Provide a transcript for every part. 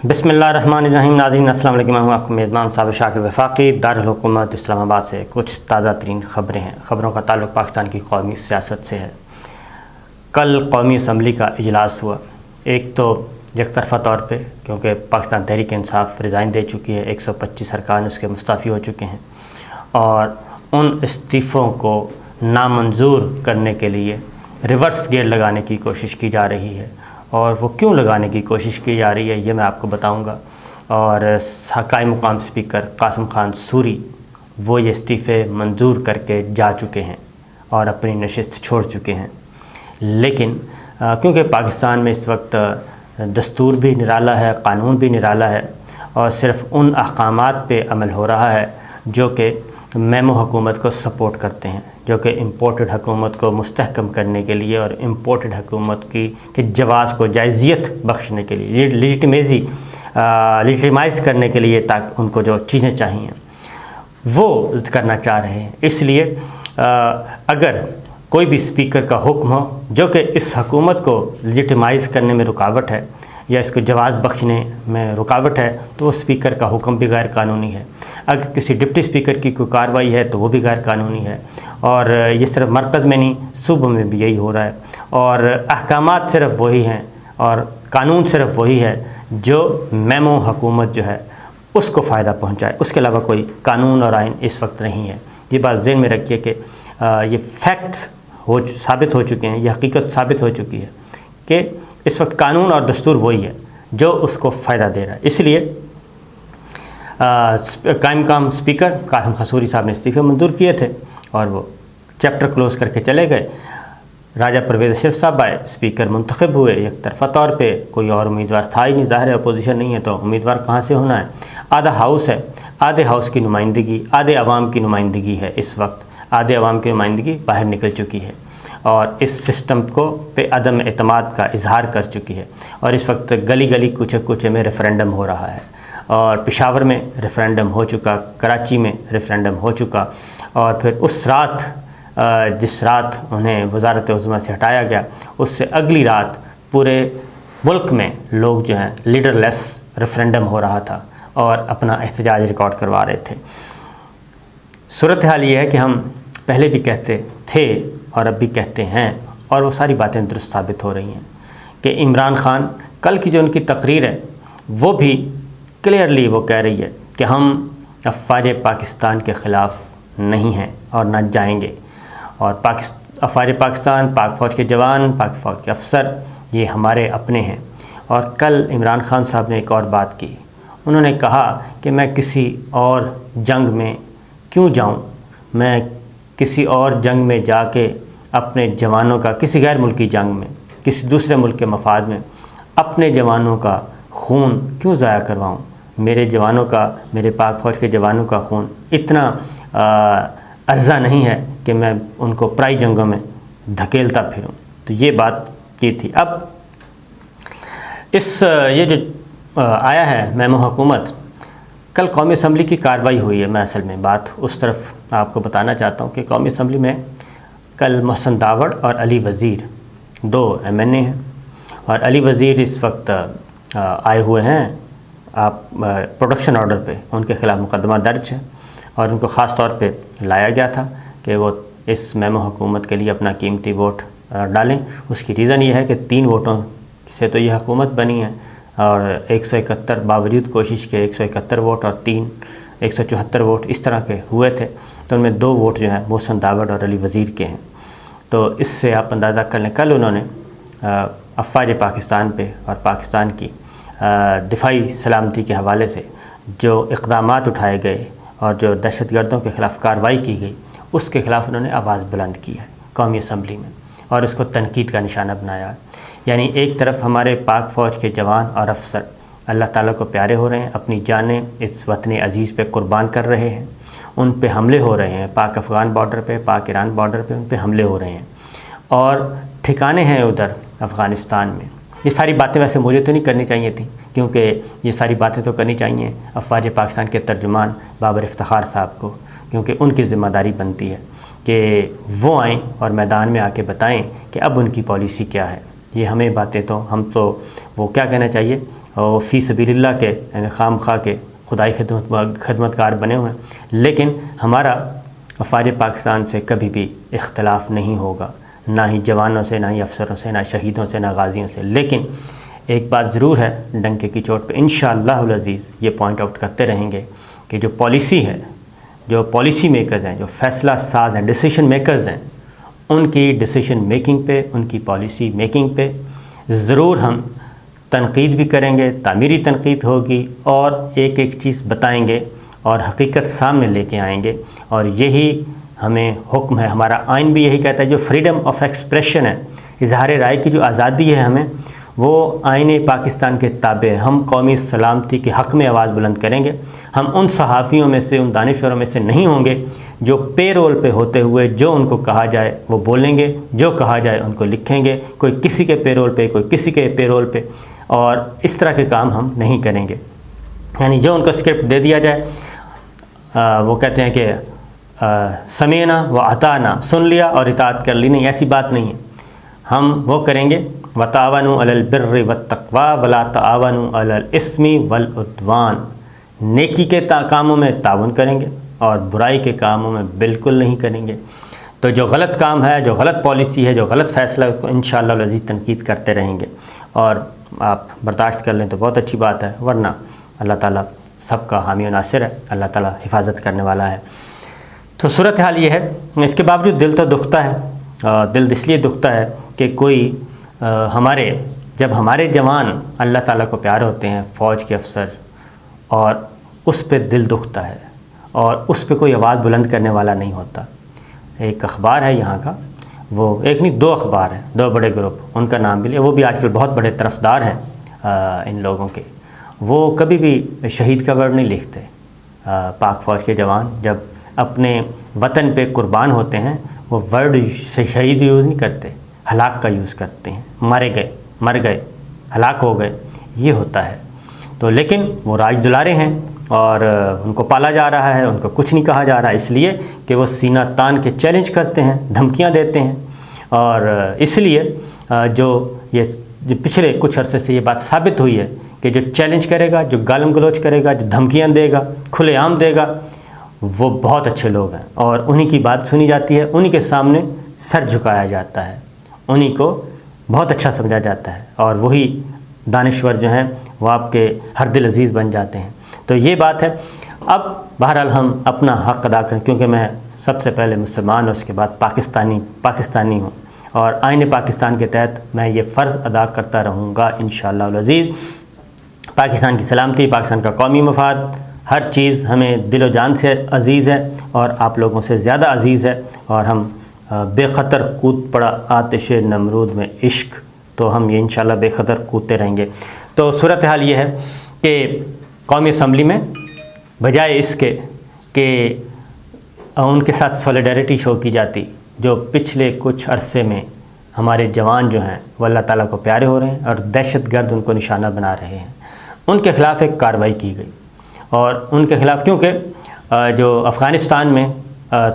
بسم اللہ الرحمن الرحیم۔ ناظرین السلام علیکم، میں ہوں آپ کا میزبان صابر شاکر وفاقی۔ دارالحکومت اسلام آباد سے کچھ تازہ ترین خبریں ہیں۔ خبروں کا تعلق پاکستان کی قومی سیاست سے ہے۔ کل قومی اسمبلی کا اجلاس ہوا، ایک تو یک طرفہ طور پہ کیونکہ پاکستان تحریک انصاف ریزائن دے چکی ہے، 125 ارکان اس کے مستعفی ہو چکے ہیں، اور ان استعفوں کو نامنظور کرنے کے لیے ریورس گیئر لگانے کی کوشش کی جا رہی ہے، اور وہ کیوں لگانے کی کوشش کی جا رہی ہے یہ میں آپ کو بتاؤں گا۔ اور قائم مقام اسپیکر قاسم خان سوری وہ یہ استعفے منظور کر کے جا چکے ہیں اور اپنی نشست چھوڑ چکے ہیں، لیکن کیونکہ پاکستان میں اس وقت دستور بھی نرالا ہے، قانون بھی نرالا ہے، اور صرف ان احکامات پہ عمل ہو رہا ہے جو کہ میمو حکومت کو سپورٹ کرتے ہیں، جو کہ امپورٹڈ حکومت کو مستحکم کرنے کے لیے اور امپورٹڈ حکومت کے جواز کو جائزیت بخشنے کے لیے، لیجیٹیمائز کرنے کے لیے، تاکہ ان کو جو چیزیں چاہیے وہ کرنا چاہ رہے ہیں۔ اس لیے اگر کوئی بھی اسپیکر کا حکم ہو جو کہ اس حکومت کو لیجیٹیمائز کرنے میں رکاوٹ ہے یا اس کو جواز بخشنے میں رکاوٹ ہے، تو وہ اسپیکر کا حکم بھی غیر قانونی ہے۔ اگر کسی ڈپٹی اسپیکر کی کوئی کارروائی ہے تو وہ بھی غیر قانونی ہے، اور یہ صرف مرکز میں نہیں، صوبوں میں بھی یہی ہو رہا ہے، اور احکامات صرف وہی ہیں اور قانون صرف وہی ہے جو میمو حکومت جو ہے اس کو فائدہ پہنچائے، اس کے علاوہ کوئی قانون اور آئین اس وقت نہیں ہے۔ یہ بات ذہن میں رکھیے کہ یہ فیکٹس ثابت ہو چکے ہیں، یہ حقیقت ثابت ہو چکی ہے کہ اس وقت قانون اور دستور وہی ہے جو اس کو فائدہ دے رہا ہے۔ اس لیے قائم مقام اسپیکر قاسم خان سوری صاحب نے استعفے منظور کیے تھے اور وہ چیپٹر کلوز کر کے چلے گئے۔ راجہ پرویز اشرف صاحب آئے، اسپیکر منتخب ہوئے یک طرفہ طور پہ، کوئی اور امیدوار تھا ہی نہیں، ظاہر ہے اپوزیشن نہیں ہے تو امیدوار کہاں سے ہونا ہے۔ آدھا ہاؤس ہے، آدھے ہاؤس کی نمائندگی، آدھے عوام کی نمائندگی ہے، اس وقت آدھے عوام کی نمائندگی باہر نکل چکی ہے اور اس سسٹم کو پہ عدم اعتماد کا اظہار کر چکی ہے، اور اس وقت گلی گلی کوچے کوچے میں ریفرینڈم ہو رہا ہے، اور پشاور میں ریفرینڈم ہو چکا، کراچی میں ریفرینڈم ہو چکا، اور پھر اس رات جس رات انہیں وزارت عظمیٰ سے ہٹایا گیا، اس سے اگلی رات پورے ملک میں لوگ جو ہیں لیڈر لیس ریفرینڈم ہو رہا تھا اور اپنا احتجاج ریکارڈ کروا رہے تھے۔ صورتحال یہ ہے کہ ہم پہلے بھی کہتے تھے اور اب بھی کہتے ہیں، اور وہ ساری باتیں درست ثابت ہو رہی ہیں کہ عمران خان کل کی جو ان کی تقریر ہے وہ بھی کلیئرلی وہ کہہ رہی ہے کہ ہم افواج پاکستان کے خلاف نہیں ہیں اور نہ جائیں گے، اور افواج پاکستان، پاک فوج کے جوان، پاک فوج کے افسر یہ ہمارے اپنے ہیں۔ اور کل عمران خان صاحب نے ایک اور بات کی، انہوں نے کہا کہ میں کسی اور جنگ میں کیوں جاؤں، میں کسی اور جنگ میں جا کے اپنے جوانوں کا، کسی غیر ملکی جنگ میں، کسی دوسرے ملک کے مفاد میں اپنے جوانوں کا خون کیوں ضائع کرواؤں، میرے جوانوں کا، میرے پاک فوج کے جوانوں کا خون اتنا ارزہ نہیں ہے کہ میں ان کو پرائی جنگوں میں دھکیلتا پھروں۔ تو یہ بات کی تھی۔ اب یہ جو آیا ہے میمو حکومت، کل قومی اسمبلی کی کارروائی ہوئی ہے، میں اصل میں بات اس طرف آپ کو بتانا چاہتا ہوں کہ قومی اسمبلی میں کل محسن داوڑ اور علی وزیر دو MNA ہیں، اور علی وزیر اس وقت آئے ہوئے ہیں پروڈکشن آرڈر پہ، ان کے خلاف مقدمہ درج ہے، اور ان کو خاص طور پہ لایا گیا تھا کہ وہ اس میمو حکومت کے لیے اپنا قیمتی ووٹ ڈالیں۔ اس کی ریزن یہ ہے کہ 3 ووٹوں سے تو یہ حکومت بنی ہے، اور 171 باوجود کوشش کے 171 ووٹ اور 174 ووٹ اس طرح کے ہوئے تھے، تو ان میں 2 ووٹ جو ہیں محسن داوڑ اور علی وزیر کے ہیں۔ تو اس سے آپ اندازہ کر لیں کل انہوں نے افواج پاکستان پہ اور پاکستان کی دفاعی سلامتی کے حوالے سے جو اقدامات اٹھائے گئے اور جو دہشت گردوں کے خلاف کارروائی کی گئی، اس کے خلاف انہوں نے آواز بلند کی ہے قومی اسمبلی میں، اور اس کو تنقید کا نشانہ بنایا ہے۔ یعنی ایک طرف ہمارے پاک فوج کے جوان اور افسر اللہ تعالیٰ کو پیارے ہو رہے ہیں، اپنی جانیں اس وطن عزیز پہ قربان کر رہے ہیں، ان پہ حملے ہو رہے ہیں، پاک افغان بارڈر پہ، پاک ایران بارڈر پہ ان پہ حملے ہو رہے ہیں، اور ٹھکانے ہیں ادھر افغانستان میں۔ یہ ساری باتیں ویسے مجھے تو نہیں کرنی چاہیے تھیں، کیونکہ یہ ساری باتیں تو کرنی چاہیے افواج پاکستان کے ترجمان بابر افتخار صاحب کو، کیونکہ ان کی ذمہ داری بنتی ہے کہ وہ آئیں اور میدان میں آ کے بتائیں کہ اب ان کی پالیسی کیا ہے۔ یہ ہمیں باتیں تو ہم تو وہ کیا کہنا چاہیے، وہ فی سبیل اللہ کے یعنی خام خواہ کے خدائی خدمتگار بنے ہوئے ہیں، لیکن ہمارا افواج پاکستان سے کبھی بھی اختلاف نہیں ہوگا، نہ ہی جوانوں سے، نہ ہی افسروں سے، نہ شہیدوں سے، نہ غازیوں سے۔ لیکن ایک بات ضرور ہے، ڈنکے کی چوٹ پہ انشاءاللہ العزیز یہ پوائنٹ آؤٹ کرتے رہیں گے کہ جو پالیسی ہے، جو پالیسی میکرز ہیں، جو فیصلہ ساز ہیں، ڈیسیشن میکرز ہیں، ان کی ڈیسیشن میکنگ پہ، ان کی پالیسی میکنگ پہ ضرور ہم تنقید بھی کریں گے، تعمیری تنقید ہوگی، اور ایک ایک چیز بتائیں گے اور حقیقت سامنے لے کے آئیں گے، اور یہی ہمیں حکم ہے۔ ہمارا آئین بھی یہی کہتا ہے، جو فریڈم آف ایکسپریشن ہے، اظہار رائے کی جو آزادی ہے ہمیں، وہ آئین پاکستان کے تابع ہے۔ ہم قومی سلامتی کے حق میں آواز بلند کریں گے۔ ہم ان صحافیوں میں سے، ان دانشوروں میں سے نہیں ہوں گے جو پے رول پہ ہوتے ہوئے جو ان کو کہا جائے وہ بولیں گے، جو کہا جائے ان کو لکھیں گے، کوئی کسی کے پے رول پہ، کوئی کسی کے پے رول پہ، اور اس طرح کے کام ہم نہیں کریں گے۔ یعنی جو ان کو اسکرپٹ دے دیا جائے، وہ کہتے ہیں کہ سمینا و اطعنا، سن لیا اور اطاعت کر لی، نہیں، ایسی بات نہیں ہے۔ ہم وہ کریں گے، وتعاونوا علی البر والتقوی ولا تعاونوا علی الاثم والعدوان، نیکی کے کاموں میں تعاون کریں گے اور برائی کے کاموں میں بالکل نہیں کریں گے۔ تو جو غلط کام ہے، جو غلط پالیسی ہے، جو غلط فیصلہ ہے، اس کو انشاءاللہ العزیز تنقید کرتے رہیں گے، اور آپ برداشت کر لیں تو بہت اچھی بات ہے، ورنہ اللہ تعالیٰ سب کا حامی و ناصر ہے، اللہ تعالیٰ حفاظت کرنے والا ہے۔ تو صورتحال یہ ہے، اس کے باوجود دل تو دکھتا ہے، دل اس لیے دکھتا ہے کہ کوئی جب ہمارے جوان اللہ تعالیٰ کو پیار ہوتے ہیں، فوج کے افسر، اور اس پہ دل دکھتا ہے اور اس پہ کوئی آواز بلند کرنے والا نہیں ہوتا۔ ایک اخبار ہے یہاں کا، وہ ایک نہیں، 2 اخبار ہیں، 2 بڑے گروپ، ان کا نام بھی لیا، وہ بھی آج کل بہت بڑے طرفدار ہیں ان لوگوں کے۔ وہ کبھی بھی شہید کا ورڈ نہیں لکھتے۔ پاک فوج کے جوان جب اپنے وطن پہ قربان ہوتے ہیں، وہ ورڈ شہید یوز نہیں کرتے، ہلاک کا یوز کرتے ہیں، مر گئے، ہلاک ہو گئے، یہ ہوتا ہے۔ تو لیکن وہ راج دلارے ہیں اور ان کو پالا جا رہا ہے، ان کو کچھ نہیں کہا جا رہا، اس لیے کہ وہ سینہ تان کے چیلنج کرتے ہیں، دھمکیاں دیتے ہیں، اور اس لیے جو پچھلے کچھ عرصے سے یہ بات ثابت ہوئی ہے کہ جو چیلنج کرے گا، جو گالم گلوچ کرے گا، جو دھمکیاں دے گا، کھلے عام دے گا، وہ بہت اچھے لوگ ہیں، اور انہی کی بات سنی جاتی ہے، انہی کے سامنے سر جھکایا جاتا ہے، انہی کو بہت اچھا سمجھا جاتا ہے، اور وہی دانشور جو ہیں وہ آپ کے ہر دل عزیز بن جاتے ہیں۔ تو یہ بات ہے۔ اب بہرحال ہم اپنا حق ادا کریں، کیونکہ میں سب سے پہلے مسلمان اور اس کے بعد پاکستانی ہوں، اور آئین پاکستان کے تحت میں یہ فرض ادا کرتا رہوں گا انشاءاللہ العزیز۔ پاکستان کی سلامتی، پاکستان کا قومی مفاد، ہر چیز ہمیں دل و جان سے عزیز ہے، اور آپ لوگوں سے زیادہ عزیز ہے، اور ہم بے خطر کود پڑا آتش نمرود میں عشق، تو ہم یہ انشاءاللہ بے خطر کودتے رہیں گے۔ تو صورتحال یہ ہے کہ قومی اسمبلی میں بجائے اس کے کہ ان کے ساتھ سولیڈیرٹی شو کی جاتی، جو پچھلے کچھ عرصے میں ہمارے جوان جو ہیں وہ اللہ تعالیٰ کو پیارے ہو رہے ہیں اور دہشت گرد ان کو نشانہ بنا رہے ہیں، ان کے خلاف ایک کارروائی کی گئی، اور ان کے خلاف کیونکہ جو افغانستان میں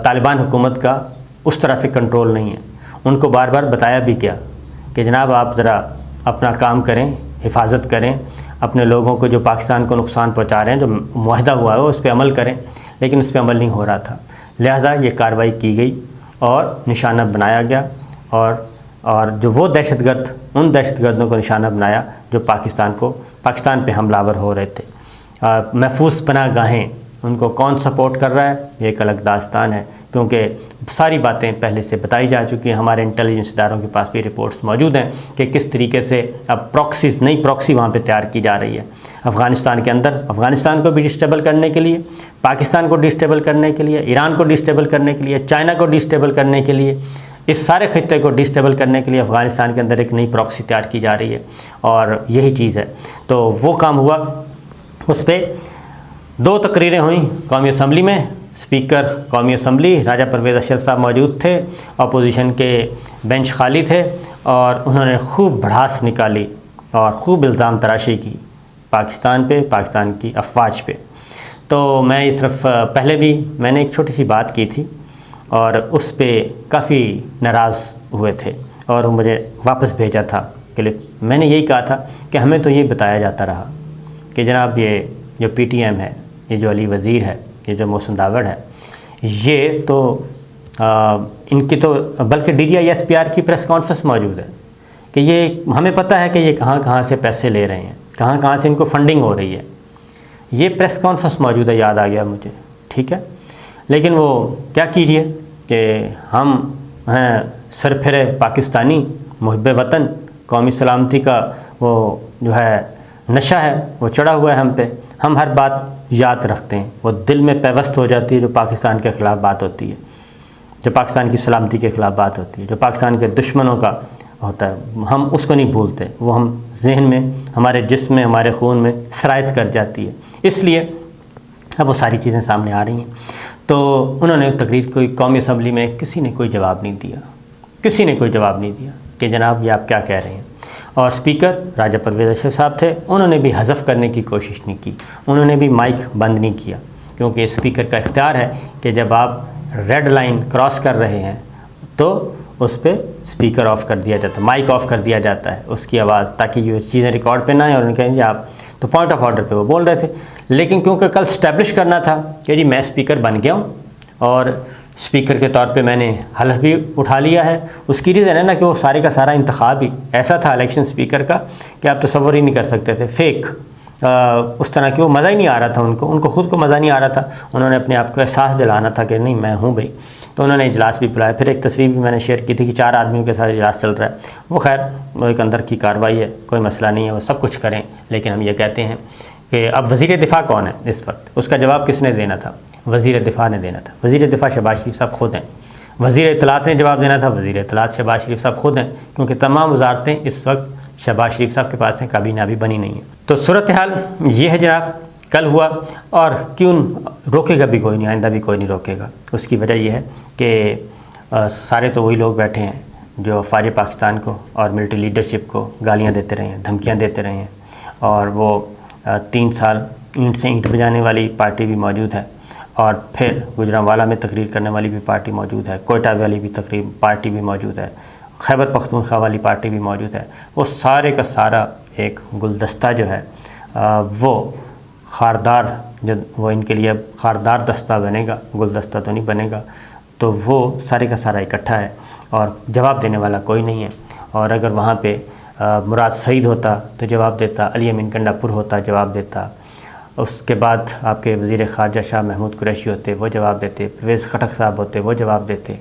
طالبان حکومت کا اس طرح سے کنٹرول نہیں ہے، ان کو بار بار بتایا بھی گیا کہ جناب آپ ذرا اپنا کام کریں، حفاظت کریں، اپنے لوگوں کو جو پاکستان کو نقصان پہنچا رہے ہیں، جو معاہدہ ہوا ہے اس پہ عمل کریں، لیکن اس پہ عمل نہیں ہو رہا تھا، لہٰذا یہ کارروائی کی گئی اور نشانہ بنایا گیا، اور جو وہ دہشت گرد، ان دہشت گردوں کو نشانہ بنایا جو پاکستان پہ حملہ آور ہو رہے تھے۔ محفوظ پناہ گاہیں، ان کو کون سپورٹ کر رہا ہے یہ ایک الگ داستان ہے، کیونکہ ساری باتیں پہلے سے بتائی جا چکی ہیں، ہمارے انٹیلیجنس اداروں کے پاس بھی رپورٹس موجود ہیں کہ کس طریقے سے اب نئی پراکسی وہاں پہ تیار کی جا رہی ہے افغانستان کے اندر، افغانستان کو بھی ڈسٹیبل کرنے کے لیے، پاکستان کو ڈسٹیبل کرنے کے لیے، ایران کو ڈسٹیبل کرنے کے لیے، چائنا کو ڈسٹیبل کرنے کے لیے، اس سارے خطے کو ڈسٹیبل کرنے کے لیے افغانستان کے اندر ایک نئی پراکسی تیار کی جا رہی ہے، اور یہی چیز ہے۔ تو وہ کام ہوا، اس پہ 2 تقریریں ہوئیں قومی اسمبلی میں، اسپیکر قومی اسمبلی راجہ پرویز اشرف صاحب موجود تھے، اپوزیشن کے بینچ خالی تھے، اور انہوں نے خوب بھڑاس نکالی اور خوب الزام تراشی کی پاکستان پہ، پاکستان کی افواج پہ۔ تو میں اس طرف پہلے بھی میں نے ایک چھوٹی سی بات کی تھی، اور اس پہ کافی ناراض ہوئے تھے، اور مجھے واپس بھیجا تھا کلپ میں نے یہی کہا تھا کہ ہمیں تو یہ بتایا جاتا رہا کہ جناب یہ جو پی ٹی ایم ہے، یہ جو علی وزیر ہے، یہ جو محسن داوڑ ہے، یہ تو ان کی تو بلکہ D G I S P R کی پریس کانفرنس موجود ہے کہ یہ ہمیں پتہ ہے کہ یہ کہاں کہاں سے پیسے لے رہے ہیں، کہاں کہاں سے ان کو فنڈنگ ہو رہی ہے، یہ پریس کانفرنس موجود ہے، یاد آ گیا مجھے، ٹھیک ہے۔ لیکن وہ کیا کیجیے کہ ہم ہیں سرپھرے پاکستانی، محب وطن، قومی سلامتی کا وہ جو ہے نشہ ہے وہ چڑھا ہوا ہے ہم پہ، ہم ہر بات یاد رکھتے ہیں، وہ دل میں پیوست ہو جاتی ہے جو پاکستان کے خلاف بات ہوتی ہے، جو پاکستان کی سلامتی کے خلاف بات ہوتی ہے، جو پاکستان کے دشمنوں کا ہوتا ہے، ہم اس کو نہیں بھولتے، وہ ہم ذہن میں، ہمارے جسم میں، ہمارے خون میں سرایت کر جاتی ہے۔ اس لیے اب وہ ساری چیزیں سامنے آ رہی ہیں۔ تو انہوں نے تقریر کوئی قومی اسمبلی میں کسی نے کوئی جواب نہیں دیا، کسی نے کوئی جواب نہیں دیا کہ جناب یہ آپ کیا کہہ رہے ہیں۔ اور اسپیکر راجہ پرویز اشرف صاحب تھے، انہوں نے بھی حذف کرنے کی کوشش نہیں کی، انہوں نے بھی مائک بند نہیں کیا، کیونکہ اسپیکر کا اختیار ہے کہ جب آپ ریڈ لائن کراس کر رہے ہیں تو اس پہ اسپیکر آف کر دیا جاتا ہے، مائک آف کر دیا جاتا ہے اس کی آواز، تاکہ یہ چیزیں ریکارڈ پہ نہ آئیں اور ان کہیں جی آپ تو پوائنٹ آف آرڈر پہ وہ بول رہے تھے۔ لیکن کیونکہ کل اسٹیبلش کرنا تھا کہ جی میں اسپیکر بن گیا ہوں اور اسپیکر کے طور پہ میں نے حلف بھی اٹھا لیا ہے، اس کی ریزن ہے نا کہ وہ سارے کا سارا انتخاب ہی ایسا تھا الیکشن اسپیکر کا کہ آپ تصور ہی نہیں کر سکتے تھے، فیک اس طرح کی، وہ مزہ ہی نہیں آ رہا تھا ان کو خود کو مزہ نہیں آ رہا تھا، انہوں نے اپنے آپ کو احساس دلانا تھا کہ نہیں میں ہوں بھائی۔ تو انہوں نے اجلاس بھی بلایا، پھر ایک تصویر بھی میں نے شیئر کی تھی کہ 4 آدمیوں کے ساتھ اجلاس چل رہا ہے، وہ خیر وہ ایک اندر کی کارروائی ہے، کوئی مسئلہ نہیں ہے، وہ سب کچھ کریں، لیکن ہم یہ کہتے ہیں کہ اب وزیر دفاع کون ہے اس وقت، اس کا جواب کس نے دینا تھا؟ وزیر دفاع نے دینا تھا۔ وزیر دفاع شہباز شریف صاحب خود ہیں، وزیر اطلاعات نے جواب دینا تھا، وزیر اطلاعات شہباز شریف صاحب خود ہیں، کیونکہ تمام وزارتیں اس وقت شہباز شریف صاحب کے پاس ہیں، کابینہ بھی بنی نہیں ہے۔ تو صورتحال یہ ہے جناب، کل ہوا، اور کیوں روکے گا بھی کوئی نہیں، آئندہ بھی کوئی نہیں روکے گا۔ اس کی وجہ یہ ہے کہ سارے تو وہی لوگ بیٹھے ہیں جو افواج پاکستان کو اور ملٹری لیڈرشپ کو گالیاں دیتے رہے ہیں، دھمکیاں دیتے رہے ہیں، اور وہ 3 سال اینٹ سے اینٹ بجانے والی پارٹی بھی موجود ہے، اور پھر گوجرانوالا میں تقریر کرنے والی بھی پارٹی موجود ہے، کوئٹہ والی بھی تقریر پارٹی بھی موجود ہے، خیبر پختونخوا والی پارٹی بھی موجود ہے۔ وہ سارے کا سارا ایک گلدستہ جو ہے وہ خاردار، جو وہ ان کے لیے اب خاردار دستہ بنے گا، گلدستہ تو نہیں بنے گا، تو وہ سارے کا سارا اکٹھا ہے اور جواب دینے والا کوئی نہیں ہے۔ اور اگر وہاں پہ مراد سعید ہوتا تو جواب دیتا، علی امین کنڈا پور ہوتا جواب دیتا، اس کے بعد آپ کے وزیر خارجہ شاہ محمود قریشی ہوتے وہ جواب دیتے، پرویز خٹک صاحب ہوتے وہ جواب دیتے،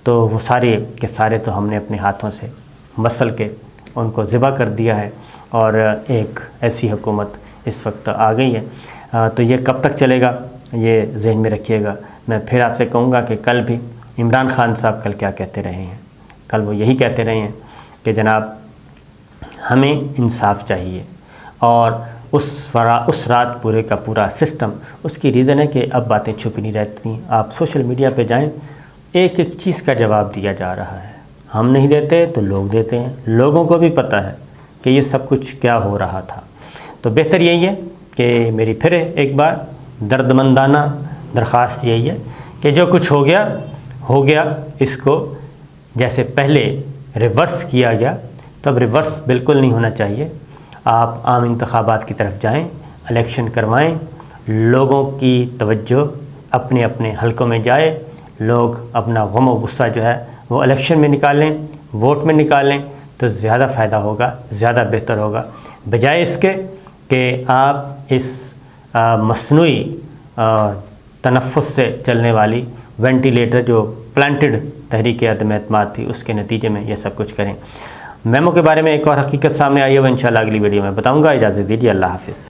تو وہ سارے کے سارے تو ہم نے اپنے ہاتھوں سے مسل کے ان کو ذبح کر دیا ہے، اور ایک ایسی حکومت اس وقت آ گئی ہے۔ تو یہ کب تک چلے گا یہ ذہن میں رکھیے گا۔ میں پھر آپ سے کہوں گا کہ کل بھی عمران خان صاحب کل کیا کہتے رہے ہیں، کل وہ یہی کہتے رہے ہیں کہ جناب ہمیں انصاف چاہیے، اور اس رات پورے کا پورا سسٹم، اس کی ریزن ہے کہ اب باتیں چھپی نہیں رہتی، آپ سوشل میڈیا پہ جائیں، ایک ایک چیز کا جواب دیا جا رہا ہے، ہم نہیں دیتے تو لوگ دیتے ہیں، لوگوں کو بھی پتہ ہے کہ یہ سب کچھ کیا ہو رہا تھا۔ تو بہتر یہی ہے کہ میری پھر ایک بار درد مندانہ درخواست یہی ہے کہ جو کچھ ہو گیا، اس کو جیسے پہلے ریورس کیا گیا تو اب ریورس بالکل نہیں ہونا چاہیے۔ آپ عام انتخابات کی طرف جائیں، الیکشن کروائیں، لوگوں کی توجہ اپنے اپنے حلقوں میں جائے، لوگ اپنا غم و غصہ جو ہے وہ الیکشن میں نکالیں، ووٹ میں نکالیں، تو زیادہ فائدہ ہوگا، زیادہ بہتر ہوگا، بجائے اس کے کہ آپ اس مصنوعی تنفس سے چلنے والی وینٹیلیٹر جو پلانٹڈ تحریک عدم اعتماد تھی اس کے نتیجے میں یہ سب کچھ کریں۔ میمو کے بارے میں ایک اور حقیقت سامنے آئی ہے، وہ انشاءاللہ اگلی ویڈیو میں بتاؤں گا۔ اجازت دیجیے، اللہ حافظ۔